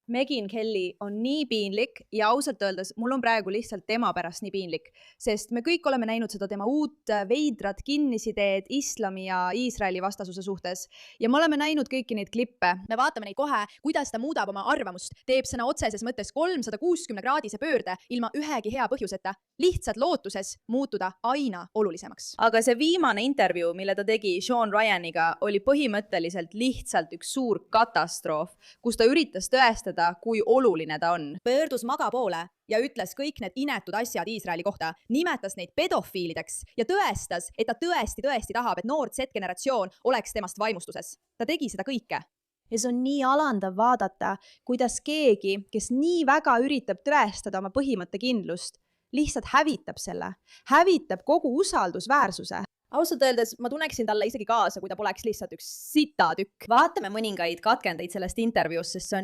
Megyn Kelly on nii piinlik ja ausalt öeldes mul on praegu lihtsalt tema pärast nii piinlik, sest me kõik oleme näinud seda tema uut veidrat kinnisideed islami ja Iisraeli vastasuse suhtes ja me oleme näinud kõiki neid klippe. Me vaatame neid kohe, kuidas ta muudab oma arvamust, teeb sõna otseses mõttes 360-kraadise pöörde ilma ühegi hea põhjuseta, lihtsalt lootuses muutuda aina olulisemaks. Aga see viimane intervjuu, mille ta tegi Sean Ryaniga, oli põhimõtteliselt lihtsalt üks suur katastroof, kus ta üritas tõestada, kui oluline ta on. Pöördus maga poole ja ütles kõik need inetud asjad Iisraeli kohta, nimetas neid pedofiilideks ja tõestas, et ta tõesti tahab, et noor Z-generatsioon oleks temast vaimustuses. Ta tegi seda kõike. Ja see on nii alandav vaadata, kuidas keegi, kes nii väga üritab tõestada oma põhimõttekindlust, lihtsalt hävitab selle, hävitab kogu usaldusväärsuse. Ausalt öeldes ma tunneksin talle isegi kaasa, kui ta poleks lihtsalt üks sitatükk. Vaatame mõningaid katkendeid sellest intervjuust, sest see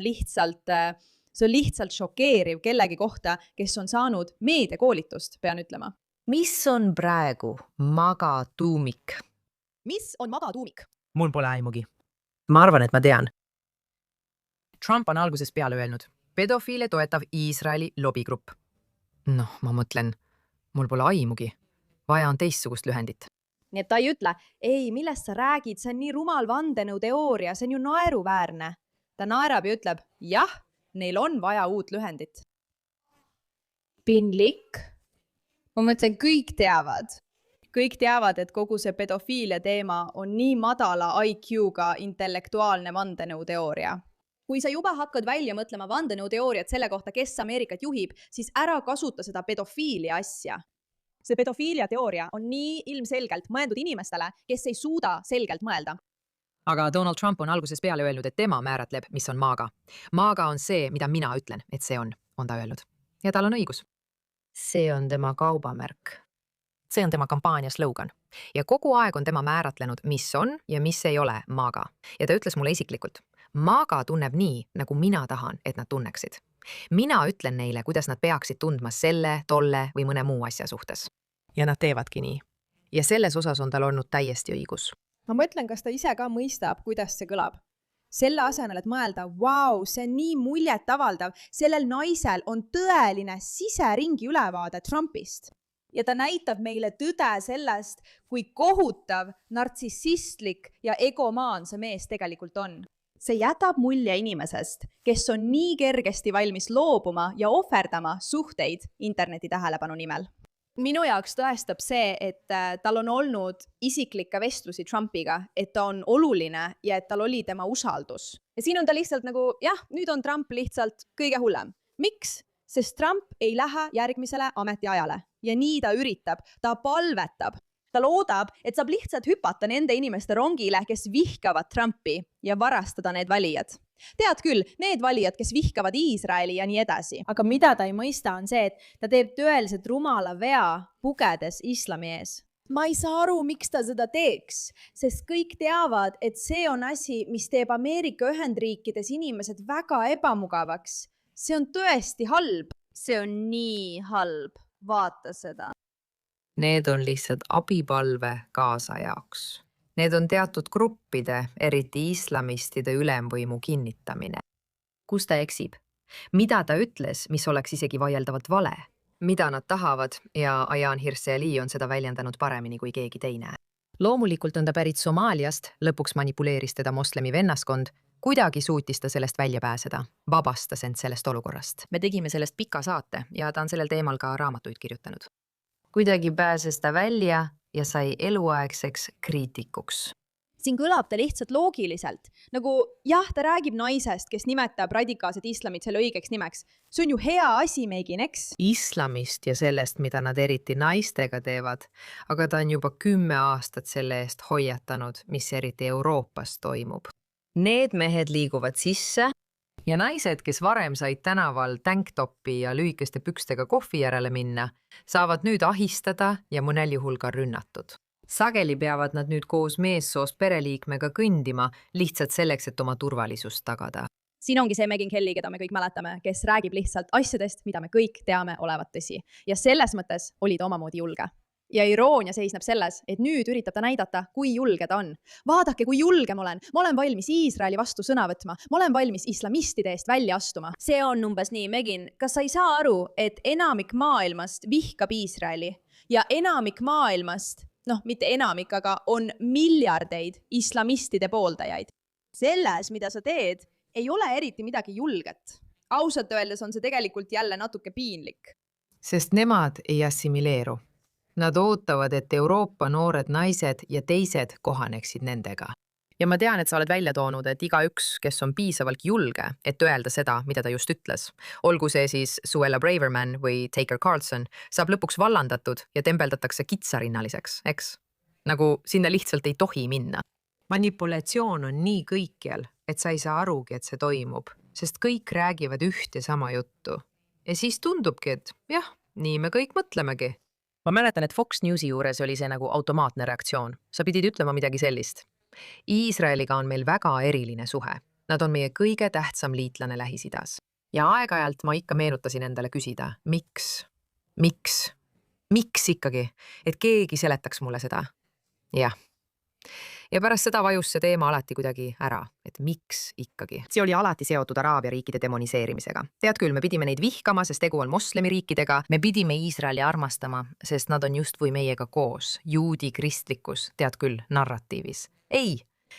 on lihtsalt šokeeriv kellegi kohta, kes on saanud meediakoolitust, pean ütlema. Mis on praegu magatuumik? Mis on magatuumik? Mul pole aimugi. Ma arvan, et ma tean. Trump on algusest peale öelnud, pedofiile toetav Iisraeli lobigrupp. Noh, ma mõtlen, mul pole aimugi. Vaja on teistsugust lühendit. Nii et ta ei ütle, ei, millest sa räägid, see on nii rumal vandenõuteooria, see on ju naeruväärne. Ta naerab ja ütleb, jah, neil on vaja uut lühendit. Piinlik. Ma mõtlen, kõik teavad. Kõik teavad, et kogu see pedofiilia teema on nii madala IQ-ga intellektuaalne vandenõuteooria. Kui sa juba hakkad välja mõtlema vandenõuteooriat selle kohta, kes Ameerikat juhib, siis ära kasuta seda pedofiilia asja. See pedofiilia teooria on nii ilmselgelt mõeldud inimestele, kes ei suuda selgelt mõelda. Aga Donald Trump on alguses peale öelnud, et tema määratleb, mis on maaga. Maaga on see, mida mina ütlen, et see on ta öelnud. Ja tal on õigus. See on tema kaubamärk. See on tema kampaania slogan. Ja kogu aeg on tema määratlenud, mis on ja mis ei ole maaga. Ja ta ütles mulle isiklikult, maaga tunneb nii, nagu mina tahan, et nad tunneksid. Mina ütlen neile, kuidas nad peaksid tundma selle, tolle või mõne muu asja suhtes. Ja nad teevadki nii. Ja selles osas on tal olnud täiesti õigus. Ma mõtlen, kas ta ise ka mõistab, kuidas see kõlab. Selle asemel, et mõelda, vau, see on nii muljet avaldav, sellel naisel on tõeline siseringi ülevaade Trumpist. Ja ta näitab meile tõde sellest, kui kohutav, nartsissistlik ja egomaan see mees tegelikult on. See jätab mulje inimesest, kes on nii kergesti valmis loobuma ja ohverdama suhteid interneti tähelepanu nimel. Minu jaoks tõestab see, et tal on olnud isiklikke vestlusi Trumpiga, et ta on oluline ja et tal oli tema usaldus. Ja siin on ta lihtsalt nagu, jah, nüüd on Trump lihtsalt kõige hullem. Miks? Sest Trump ei lähe järgmisele ametiajale ja nii ta üritab, ta palvetab. Ta loodab, et saab lihtsalt hüpata nende inimeste rongile, kes vihkavad Trumpi ja varastada need valijad. Tead küll, need valijad, kes vihkavad Iisraeli ja nii edasi. Aga mida ta ei mõista on see, et ta teeb tõeliselt rumala vea pugedes islami ees. Ma ei saa aru, miks ta seda teeks, sest kõik teavad, et see on asi, mis teeb Ameerika Ühendriikides inimesed väga ebamugavaks. See on tõesti halb. See on nii halb. Vaata seda. Need on lihtsalt abipalve kaasa jaoks. Need on teatud gruppide, eriti islamistide ülemvõimu kinnitamine. Kus ta eksib? Mida ta ütles, mis oleks isegi vaieldavalt vale? Mida nad tahavad ja Ayaan Hirsi Ali on seda väljendanud paremini kui keegi teine. Loomulikult on ta pärit Somaaliast, lõpuks manipuleeris teda moslemi vennaskond, kuidagi suutis ta sellest välja pääseda, vabastas end sellest olukorrast. Me tegime sellest pika saate ja ta on sellel teemal ka raamatuid kirjutanud. Kuidagi pääses ta välja ja sai eluaegseks kriitikuks. Siin kõlab ta lihtsalt loogiliselt. Nagu jah, ta räägib naisest, kes nimetab radikaalset islamit selle õigeks nimeks. See on ju hea asi, Megyn, eks? Islamist ja sellest, mida nad eriti naistega teevad, aga ta on juba 10 aastat selle eest hoiatanud, mis eriti Euroopas toimub. Need mehed liiguvad sisse ja naised, kes varem said tänaval tanktopi ja lühikeste pükstega kohvi järele minna, saavad nüüd ahistada ja mõnel juhul ka rünnatud. Sageli peavad nad nüüd koos meessoost pereliikmega kõndima lihtsalt selleks, et oma turvalisust tagada. Siin ongi see Megyn Kelly, keda me kõik mäletame, kes räägib lihtsalt asjadest, mida me kõik teame olevat tõsi. Ja selles mõttes oli ta omamoodi julge. ja iroonia seisneb selles, et nüüd üritab ta näidata, kui julge ta on. Vaadake, kui julge ma olen valmis Iisraeli vastu sõna võtma, ma olen valmis islamistide eest välja astuma. See on umbes nii, Megin, kas sa ei saa aru, et enamik maailmast vihkab Iisraeli ja enamik maailmast, mitte enamik, aga on miljardeid islamistide pooldajaid. Selles, mida sa teed, ei ole eriti midagi julget. Ausalt öeldes on see tegelikult jälle natuke piinlik. Sest nemad ei assimileeru. Nad ootavad, et Euroopa noored naised ja teised kohaneksid nendega. Ja ma tean, et sa oled välja toonud, et igaüks, kes on piisavalt julge, et öelda seda, mida ta just ütles, olgu see siis Suella Braverman või Tucker Carlson, saab lõpuks vallandatud ja tembeldatakse kitsarinnaliseks, eks? Nagu sinna lihtsalt ei tohi minna. Manipulatsioon on nii kõikjal, et sa ei saa arugi, et see toimub, sest kõik räägivad üht ja sama juttu. Ja siis tundubki, et jah, nii me kõik mõtlemegi. Ma mäletan, et Fox Newsi juures oli see nagu automaatne reaktsioon. Sa pidid ütlema midagi sellist. Iisraeliga on meil väga eriline suhe. Nad on meie kõige tähtsam liitlane Lähis-Idas. Ja aeg-ajalt ma ikka meenutasin endale küsida, miks? Miks ikkagi? Et keegi seletaks mulle seda? Jah. Ja pärast seda vajus see teema alati kuidagi ära, et miks ikkagi. See oli alati seotud Araabia riikide demoniseerimisega. Tead küll, me pidime neid vihkama, sest tegu on moslemiriikidega. Me pidime Iisraeli armastama, sest nad on justkui meiega koos. Juudi kristlikkus, tead küll, narratiivis. Ei.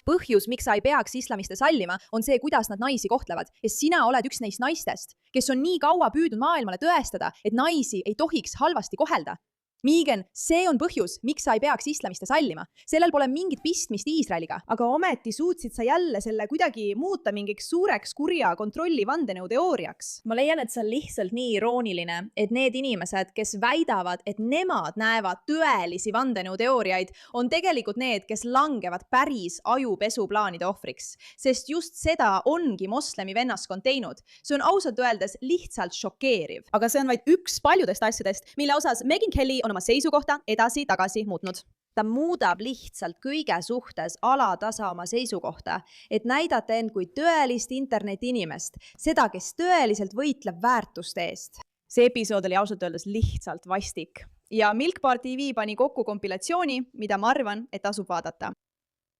Põhjus, miks sa ei peaks islamiste sallima, on see, kuidas nad naisi kohtlevad. Ja sina oled üks neist naistest, kes on nii kaua püüdnud maailmale tõestada, et naisi ei tohiks halvasti kohelda. Miigen, see on põhjus, miks sa ei peaks islamiste sallima. Sellel pole mingit pistmist Iisraeliga. Aga ometi suutsid sa jälle selle kuidagi muuta mingiks suureks kurja kontrolli vandenõu teooriaks. Ma leian, et see on lihtsalt nii irooniline, et need inimesed, kes väidavad, et nemad näevad tõelisi vandenõu teooriaid, on tegelikult need, kes langevad päris ajupesuplaanide ohvriks. Sest just seda ongi moslemi vennaskond teinud. See on ausalt öeldes lihtsalt šokeeriv. Aga see on vaid üks paljudest asjadest, mille osas Megyn Kelly on oma seisukohta edasi-tagasi muutnud. Ta muudab lihtsalt kõige suhtes alatasa oma seisukohta, et näidata end kui tõelist interneti inimest, seda, kes tõeliselt võitleb väärtuste eest. See episood oli ausalt öeldes lihtsalt vastik. Ja Milkbar TV pani kokku kompilatsiooni, mida ma arvan, et tasub vaadata.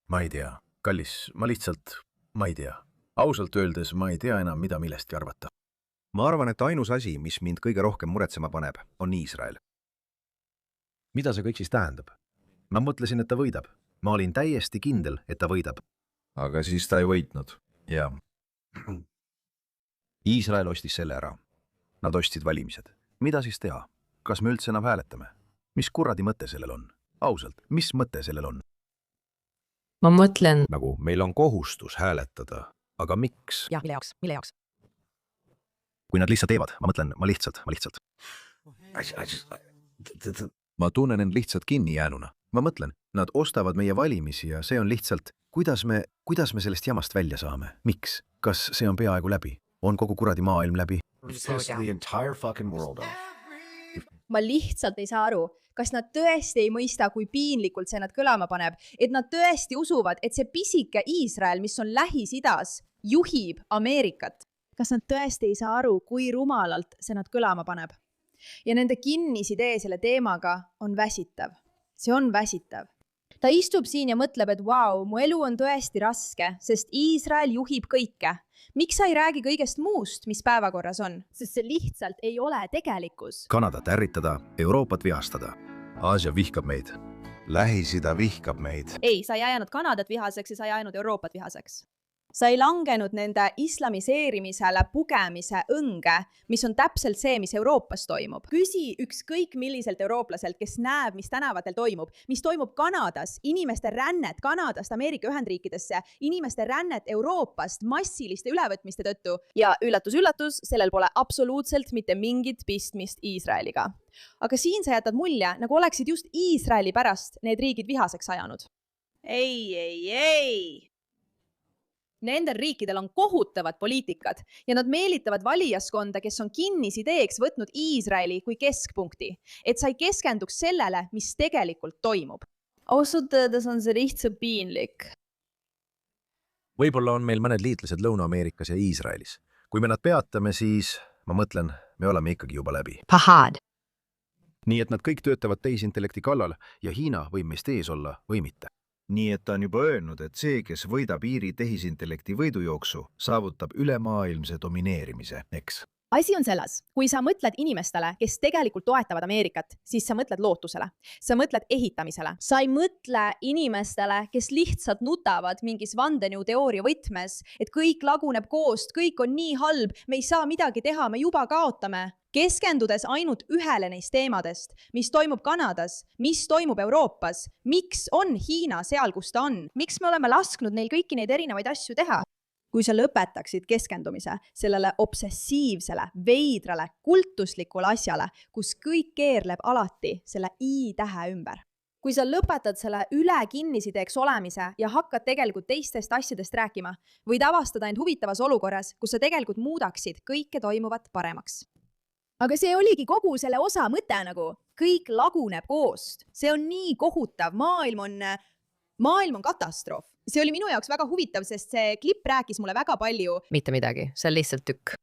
Ma ei tea. Kallis, ma ei tea. Ausalt öeldes ma ei tea enam, mida millestki arvata. Ma arvan, et ainus asi, mis mind kõige rohkem muretsema paneb, on Iisrael. Mida see kõik siis tähendab? Ma mõtlesin, et ta võidab. Ma olin täiesti kindel, et ta võidab. Aga siis ta ei võitnud. Jaa. Iisrael ostis selle ära. Nad ostsid valimised. Mida siis teha? Kas me üldse enam hääletame? Mis kuradi mõte sellel on? Ausalt, mis mõte sellel on? Ma mõtlen... Nagu meil on kohustus hääletada. Aga miks? Ja, mille jaoks? Kui nad lihtsalt teevad, ma lihtsalt. Ma tunnen end lihtsalt kinni jäänuna. Ma mõtlen, nad ostavad meie valimisi ja see on lihtsalt, kuidas me sellest jamast välja saame? Miks? Kas see on peaaegu läbi? On kogu kuradi maailm läbi? Ma lihtsalt ei saa aru, kas nad tõesti ei mõista, kui piinlikult see nad kõlama paneb, et nad tõesti usuvad, et see pisike Iisrael, mis on Lähis-Idas, juhib Ameerikat. Kas nad tõesti ei saa aru, kui rumalalt see nad kõlama paneb? Ja nende kinnisidee selle teemaga on väsitav. See on väsitav. Ta istub siin ja mõtleb, et vau, mu elu on tõesti raske, sest Iisrael juhib kõike. Miks sa ei räägi kõigest muust, mis päevakorras on? Sest see lihtsalt ei ole tegelikkus. Kanadat ärritada, Euroopat vihastada. Aasia vihkab meid. Lähis-Ida vihkab meid. Ei, sa ei ajanud Kanadat vihaseks ja sa ei ajanud Euroopat vihaseks. Sa ei langenud nende islamiseerimisele pugemise õnge, mis on täpselt see, mis Euroopas toimub. Küsi ükskõik milliselt eurooplaselt, kes näeb, mis tänavatel toimub, mis toimub Kanadas, inimeste rännet Kanadast Ameerika Ühendriikidesse, inimeste rännet Euroopast massiliste ülevõtmiste tõttu. Ja üllatus, sellel pole absoluutselt mitte mingit pistmist Iisraeliga. Aga siin sa jätad mulje, nagu oleksid just Iisraeli pärast need riigid vihaseks ajanud. Ei. Nendel riikidel on kohutavad poliitikad ja nad meelitavad valijaskonda, kes on kinnisideeks võtnud Iisraeli kui keskpunkti, et sa ei keskenduks sellele, mis tegelikult toimub. Ausalt öeldes on see lihtsalt piinlik. Võib-olla on meil mõned liitlased Lõuna-Ameerikas ja Iisraelis. Kui me nad peatame, siis, ma mõtlen, me oleme ikkagi juba läbi. Pahad. nii et nad kõik töötavad tehisintellekti kallal ja Hiina võib meist ees olla või mitte. nii et ta on juba öelnud, et see, kes võidab Iiri tehisintellekti võidujooksu, saavutab ülemaailmse domineerimise, eks? asi on selles, kui sa mõtled inimestele, kes tegelikult toetavad Ameerikat, siis sa mõtled lootusele, sa mõtled ehitamisele. Sa ei mõtle inimestele, kes lihtsalt nutavad mingis vandenõuteooria võtmes, et kõik laguneb koost, kõik on nii halb, me ei saa midagi teha, me juba kaotame. Keskendudes ainult ühele neist teemadest, mis toimub Kanadas, mis toimub Euroopas, miks on Hiina seal, kus ta on, miks me oleme lasknud neil kõiki neid erinevaid asju teha. Kui sa lõpetaksid keskendumise sellele obsessiivsele, veidrale, kultuslikule asjale, kus kõik keerleb alati selle i-tähe ümber. Kui sa lõpetad selle üle kinnisideks olemise ja hakkad tegelikult teistest asjadest rääkima, võid avastada end huvitavas olukorras, kus sa tegelikult muudaksid kõike toimuvat paremaks. Aga see oligi kogu selle osa mõte nagu. Kõik laguneb koost. See on nii kohutav. Maailm on katastroof. See oli minu jaoks väga huvitav, sest see klipp rääkis mulle väga palju. Mitte midagi, see on lihtsalt tükk.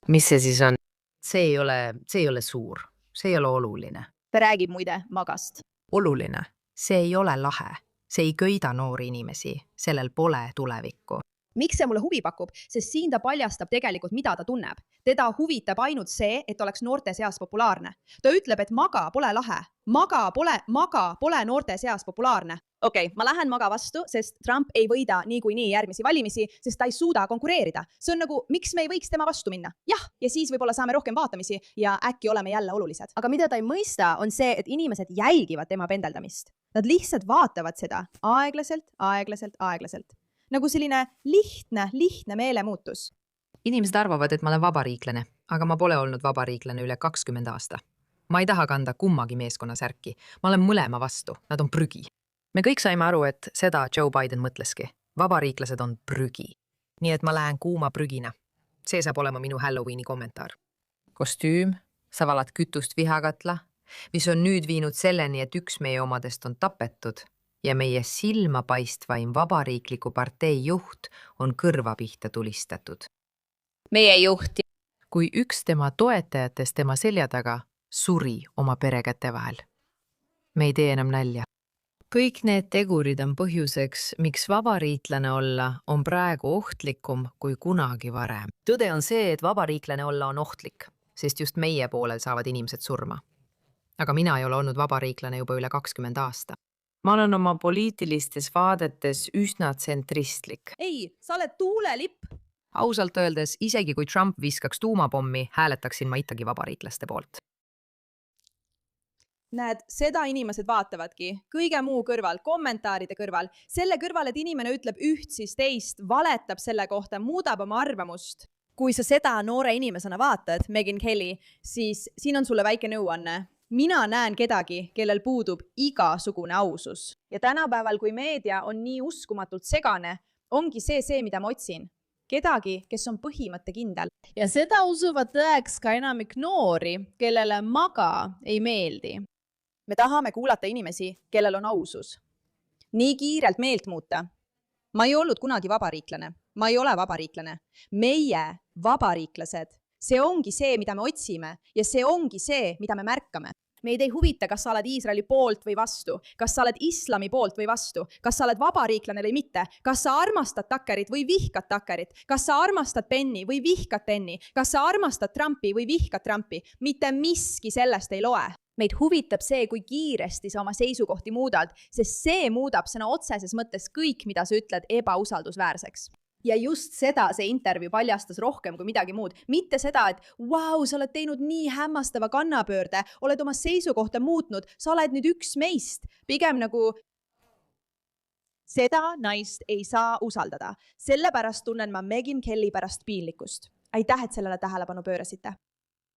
Mis see siis on? See ei ole suur, see ei ole oluline. Ta räägib muide magast. Oluline, see ei ole lahe, see ei köida noori inimesi, sellel pole tulevikku. Miks see mulle huvi pakub? Sest siin ta paljastab tegelikult, mida ta tunneb. Teda huvitab ainult see, et oleks noorte seas populaarne. Ta ütleb, et maga pole lahe. Maga pole noorte seas populaarne. Okei, ma lähen maga vastu, sest Trump ei võida niikuinii järgmisi valimisi, sest ta ei suuda konkureerida. See on nagu, miks me ei võiks tema vastu minna? Jah, ja siis võib-olla saame rohkem vaatamisi ja äkki oleme jälle olulised. Aga mida ta ei mõista, on see, et inimesed jälgivad tema pendeldamist. Nad lihtsalt vaatavad seda aeglaselt. Nagu selline lihtne meelemuutus. Inimesed arvavad, et ma olen vabariiklane, aga ma pole olnud vabariiklane üle 20 aasta. Ma ei taha kanda kummagi meeskonna särki. Ma olen mõlema vastu, nad on prügi. Me kõik saime aru, et seda Joe Biden mõtleski. Vabariiklased on prügi. Nii et ma lähen kuuma prügina. See saab olema minu Halloweeni kommentaar. Kostüüm, sa valad kütust vihakatla, mis on nüüd viinud selleni, et üks meie omadest on tapetud ja meie silmapaistvaim vabariikliku partei juht on kõrva pihta tulistatud. Meie juht. Kui üks tema toetajatest tema selja taga suri oma perekäte vahel. Me ei tee enam nälja. Kõik need tegurid on põhjuseks, miks vabariiklane olla on praegu ohtlikum kui kunagi varem. Tõde on see, et vabariiklane olla on ohtlik, sest just meie poolel saavad inimesed surma. Aga mina ei ole olnud vabariiklane juba üle 20 aasta. Ma olen oma poliitilistes vaadetes üsna tsentristlik. Ei, sa oled tuulelipp. Ausalt öeldes, isegi kui Trump viskaks tuumapommi, hääletaksin ma ikkagi vabariiklaste poolt. Näed, seda inimesed vaatavadki, kõige muu kõrval, kommentaaride kõrval, selle kõrval, et inimene ütleb üht siis teist, valetab selle kohta, muudab oma arvamust. Kui sa seda noore inimesena vaatad, Megyn Kelly, siis siin on sulle väike nõuanne. Mina näen kedagi, kellel puudub igasugune ausus. Ja tänapäeval, kui meedia on nii uskumatult segane, ongi see, mida ma otsin. Kedagi, kes on põhimõttekindel. Ja seda usuvad tõeks ka enamik noori, kellele maga ei meeldi. Me tahame kuulata inimesi, kellel on ausus. Nii kiirelt meelt muuta. Ma ei olnud kunagi vabariiklane. Ma ei ole vabariiklane. Meie vabariiklased. See ongi see, mida me otsime ja see ongi see, mida me märkame. Meid ei huvita, kas sa oled Iisraeli poolt või vastu, kas sa oled islami poolt või vastu, kas sa oled vabariiklane või mitte, kas sa armastad Tuckerit või vihkad Tuckerit, kas sa armastad Penny või vihkad Penny, kas sa armastad Trumpi või vihkad Trumpi. Mitte miski sellest ei loe. Meid huvitab see, kui kiiresti sa oma seisukohti muudad, sest see muudab sõna otseses mõttes kõik, mida sa ütled ebausaldusväärseks. Ja just seda see intervjuu paljastas rohkem kui midagi muud. Mitte seda, et wow, sa oled teinud nii hämmastava kannapöörde, oled oma seisukohta muutnud, sa oled nüüd üks meist. Pigem nagu seda naist ei saa usaldada. Sellepärast tunnen ma Megyn Kelly pärast piinlikkust. Aitäh, et sellele tähelepanu pöörasite.